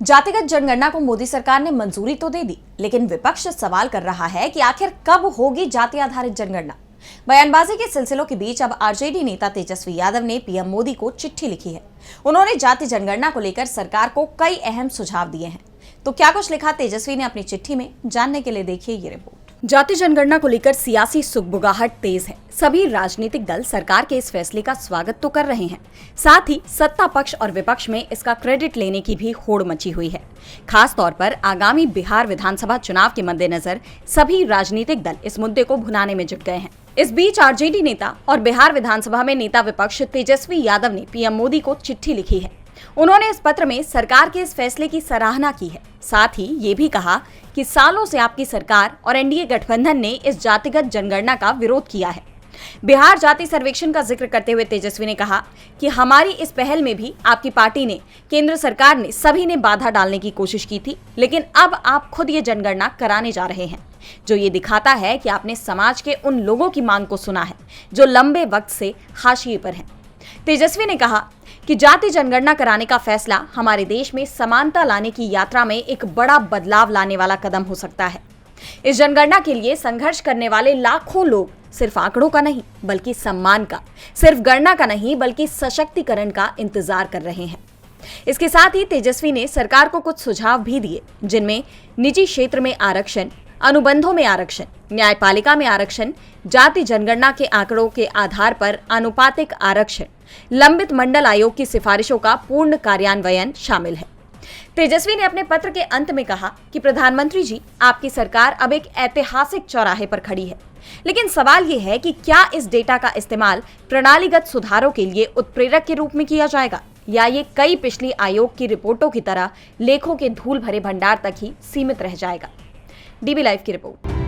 जातिगत जनगणना को मोदी सरकार ने मंजूरी तो दे दी, लेकिन विपक्ष सवाल कर रहा है कि आखिर कब होगी जाति आधारित जनगणना। बयानबाजी के सिलसिलों के बीच अब आरजेडी नेता तेजस्वी यादव ने पीएम मोदी को चिट्ठी लिखी है। उन्होंने जाति जनगणना को लेकर सरकार को कई अहम सुझाव दिए हैं। तो क्या कुछ लिखा तेजस्वी ने अपनी चिट्ठी में, जानने के लिए देखिए ये रिपोर्ट। जाति जनगणना को लेकर सियासी सुगबुगाहट तेज है। सभी राजनीतिक दल सरकार के इस फैसले का स्वागत तो कर रहे हैं, साथ ही सत्ता पक्ष और विपक्ष में इसका क्रेडिट लेने की भी होड़ मची हुई है। खास तौर पर आगामी बिहार विधानसभा चुनाव के मद्देनजर सभी राजनीतिक दल इस मुद्दे को भुनाने में जुट गए हैं। इस बीच आरजेडी नेता और बिहार विधानसभा में नेता विपक्ष तेजस्वी यादव ने पीएम मोदी को चिट्ठी लिखी है। उन्होंने इस पत्र में सरकार के इस फैसले की सराहना की है। साथ ही ये भी कहा कि सालों से आपकी सरकार और एनडीए गठबंधन ने इस जातिगत जनगणना का विरोध किया है। बिहार जाति सर्वेक्षण का जिक्र करते हुए तेजस्वी ने कहा कि हमारी इस पहल में भी आपकी पार्टी ने, केंद्र सरकार ने, सभी ने बाधा डालने की कोशिश की थी, लेकिन अब आप खुद ये जनगणना कराने जा रहे हैं, जो ये दिखाता है कि आपने समाज के उन लोगों की मांग को सुना है जो लंबे वक्त से हाशिए पर हैं। तेजस्वी ने कहा कि जाति जनगणना कराने का फैसला हमारे देश में समानता लाने की यात्रा में एक बड़ा बदलाव लाने वाला कदम हो सकता है। इस जनगणना के लिए संघर्ष करने वाले लाखों लोग सिर्फ आंकड़ों का नहीं बल्कि सम्मान का, सिर्फ गणना का नहीं बल्कि सशक्तिकरण का इंतजार कर रहे हैं। इसके साथ ही तेजस्वी ने सरकार को कुछ सुझाव भी दिए, जिनमें निजी क्षेत्र में आरक्षण, अनुबंधों में आरक्षण, न्यायपालिका में आरक्षण, जाति जनगणना के आंकड़ों के आधार पर आनुपातिक आरक्षण, लंबित मंडल आयोग की सिफारिशों का पूर्ण कार्यान्वयन शामिल है। तेजस्वी ने अपने पत्र के अंत में कहा कि प्रधानमंत्री जी, आपकी सरकार अब एक ऐतिहासिक चौराहे पर खड़ी है, लेकिन सवाल ये है कि क्या इस डेटा का इस्तेमाल प्रणालीगत सुधारों के लिए उत्प्रेरक के रूप में किया जाएगा, या ये कई पिछली आयोग की रिपोर्टों की तरह लेखों के धूल भरे भंडार तक ही सीमित रह जाएगा। डीबी लाइव की रिपोर्ट।